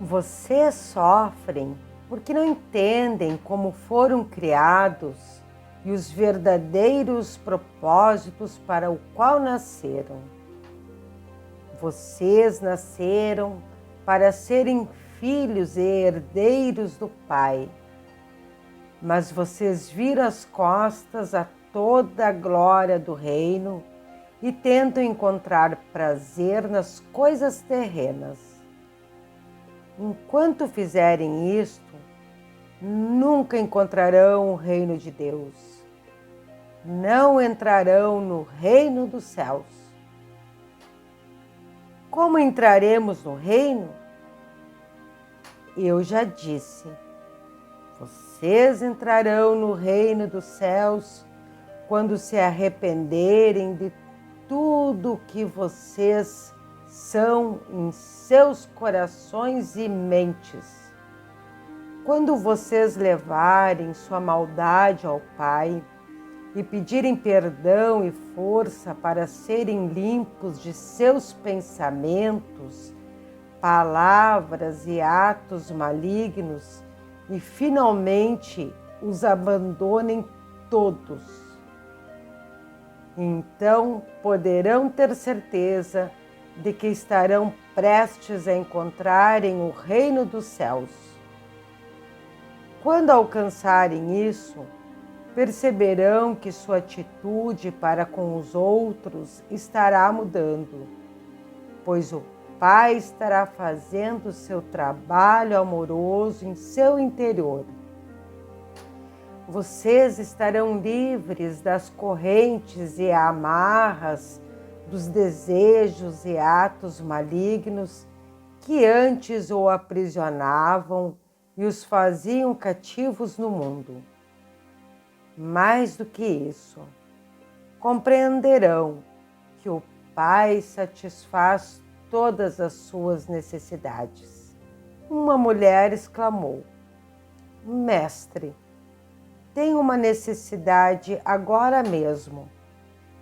Vocês sofrem porque não entendem como foram criados e os verdadeiros propósitos para o qual nasceram. Vocês nasceram para serem filhos e herdeiros do Pai, mas vocês viram as costas a toda a glória do reino e tentam encontrar prazer nas coisas terrenas. Enquanto fizerem isto, nunca encontrarão o reino de Deus. Não entrarão no reino dos céus. Como entraremos no reino? Eu já disse, vocês entrarão no reino dos céus quando se arrependerem de tudo que vocês são em seus corações e mentes. Quando vocês levarem sua maldade ao Pai e pedirem perdão e força para serem limpos de seus pensamentos, palavras e atos malignos e finalmente os abandonem todos, então poderão ter certeza de que estarão prestes a encontrarem o reino dos céus. Quando alcançarem isso, perceberão que sua atitude para com os outros estará mudando, pois o Pai estará fazendo seu trabalho amoroso em seu interior. Vocês estarão livres das correntes e amarras dos desejos e atos malignos que antes o aprisionavam e os faziam cativos no mundo. Mais do que isso, compreenderão que o Pai satisfaz todas as suas necessidades. Uma mulher exclamou: Mestre, tenho uma necessidade agora mesmo.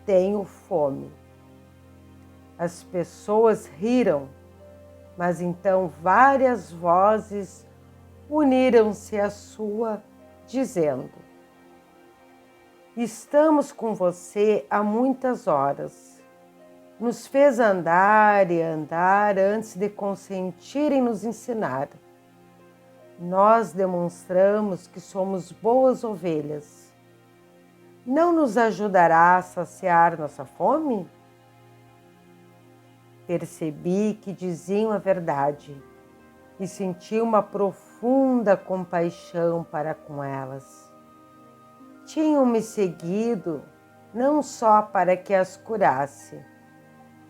Tenho fome. As pessoas riram, mas então várias vozes uniram-se à sua, dizendo: Estamos com você há muitas horas. Nos fez andar e andar antes de consentir em nos ensinar. Nós demonstramos que somos boas ovelhas. Não nos ajudará a saciar nossa fome? Percebi que diziam a verdade e senti uma profunda compaixão para com elas. Tinham me seguido não só para que as curasse,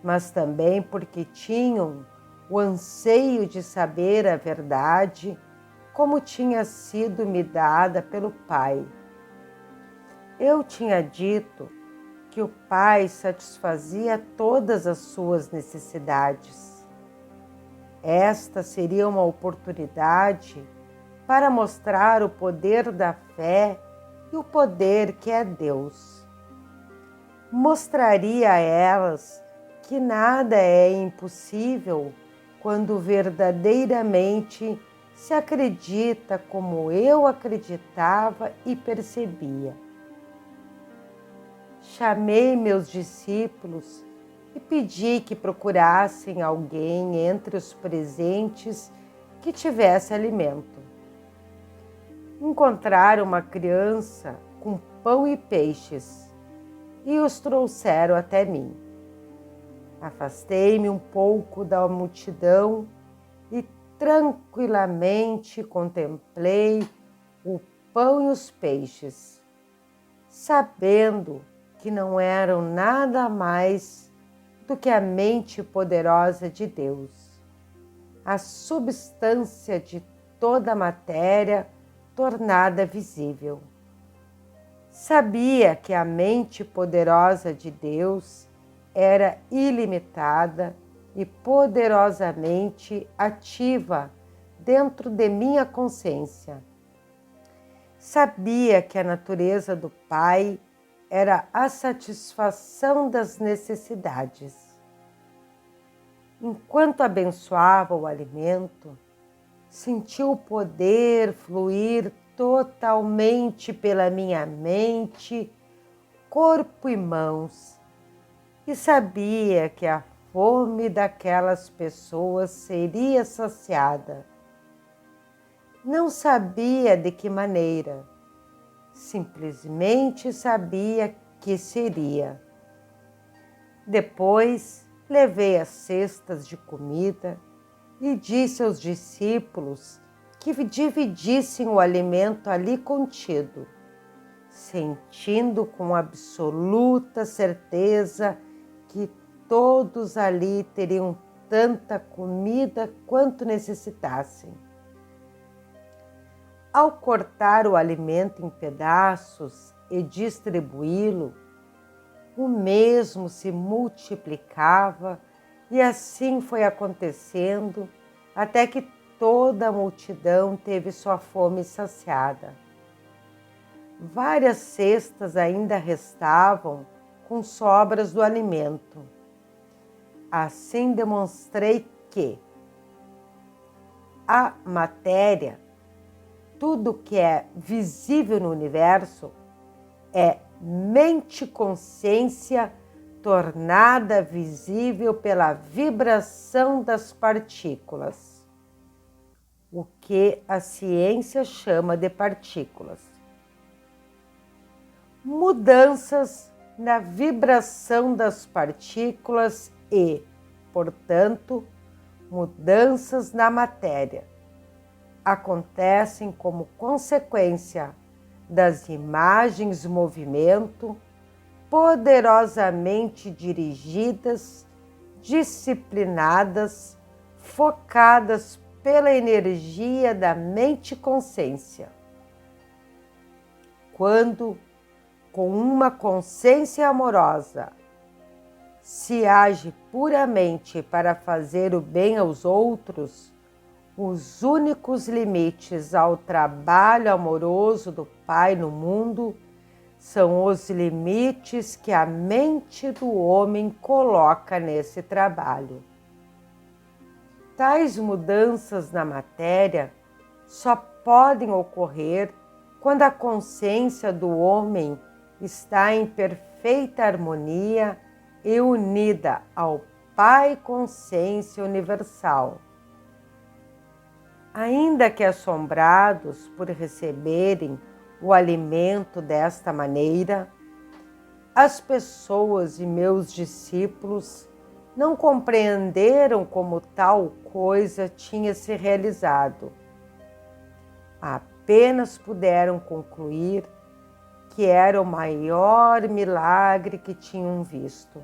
mas também porque tinham o anseio de saber a verdade como tinha sido me dada pelo Pai. Eu tinha dito que o Pai satisfazia todas as suas necessidades. Esta seria uma oportunidade para mostrar o poder da fé e o poder que é Deus. Mostraria a elas que nada é impossível quando verdadeiramente se acredita como eu acreditava e percebia. Chamei meus discípulos e pedi que procurassem alguém entre os presentes que tivesse alimento. Encontraram uma criança com pão e peixes e os trouxeram até mim. Afastei-me um pouco da multidão e tranquilamente contemplei o pão e os peixes, sabendo que não eram nada mais do que a mente poderosa de Deus, a substância de toda a matéria tornada visível. Sabia que a mente poderosa de Deus era ilimitada e poderosamente ativa dentro de minha consciência. Sabia que a natureza do Pai era a satisfação das necessidades. Enquanto abençoava o alimento, senti o poder fluir totalmente pela minha mente, corpo e mãos, e sabia que a fome daquelas pessoas seria saciada. Não sabia de que maneira, simplesmente sabia que seria. Depois levei as cestas de comida e disse aos discípulos que dividissem o alimento ali contido, sentindo com absoluta certeza que todos ali teriam tanta comida quanto necessitassem. Ao cortar o alimento em pedaços e distribuí-lo, o mesmo se multiplicava e assim foi acontecendo até que toda a multidão teve sua fome saciada. Várias cestas ainda restavam com sobras do alimento. Assim demonstrei que a matéria, tudo que é visível no universo, é mente-consciência tornada visível pela vibração das partículas, o que a ciência chama de partículas. Mudanças na vibração das partículas e, portanto, mudanças na matéria acontecem como consequência das imagens movimento poderosamente dirigidas, disciplinadas, focadas pela energia da mente-consciência. Quando, com uma consciência amorosa, se age puramente para fazer o bem aos outros, os únicos limites ao trabalho amoroso do Pai no mundo são os limites que a mente do homem coloca nesse trabalho. Tais mudanças na matéria só podem ocorrer quando a consciência do homem está em perfeita harmonia e unida ao Pai Consciência Universal. Ainda que assombrados por receberem o alimento desta maneira, as pessoas e meus discípulos não compreenderam como tal coisa tinha se realizado. Apenas puderam concluir que era o maior milagre que tinham visto.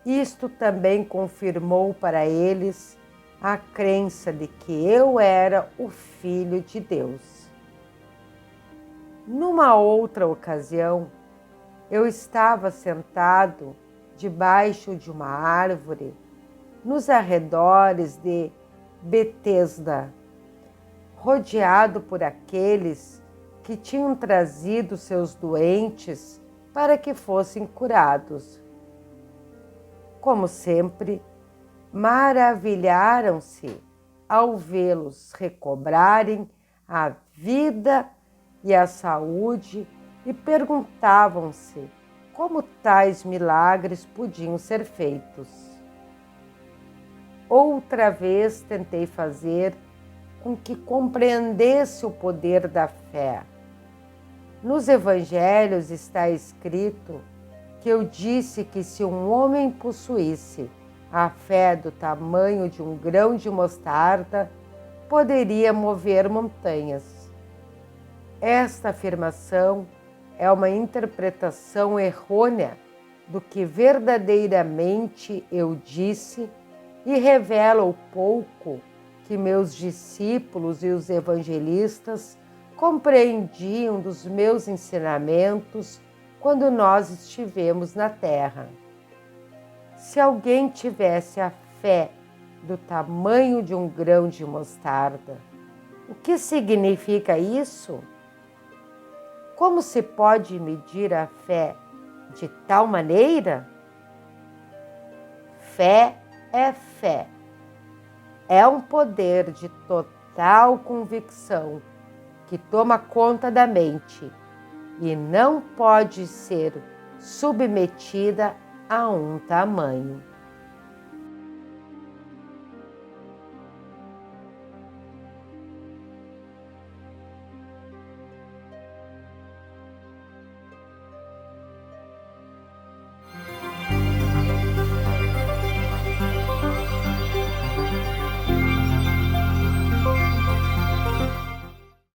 Isto também confirmou para eles a crença de que eu era o Filho de Deus. Numa outra ocasião, eu estava sentado debaixo de uma árvore nos arredores de Betesda, rodeado por aqueles que tinham trazido seus doentes para que fossem curados. Como sempre, maravilharam-se ao vê-los recobrarem a vida e a saúde e perguntavam-se como tais milagres podiam ser feitos. Outra vez tentei fazer com que compreendesse o poder da fé. Nos evangelhos está escrito que eu disse que se um homem possuísse a fé do tamanho de um grão de mostarda, poderia mover montanhas. Esta afirmação é uma interpretação errônea do que verdadeiramente eu disse e revela o pouco que meus discípulos e os evangelistas compreendiam dos meus ensinamentos quando nós estivemos na Terra. Se alguém tivesse a fé do tamanho de um grão de mostarda, o que significa isso? Como se pode medir a fé de tal maneira? Fé é fé. é um poder de total convicção que toma conta da mente e não pode ser submetida a um tamanho.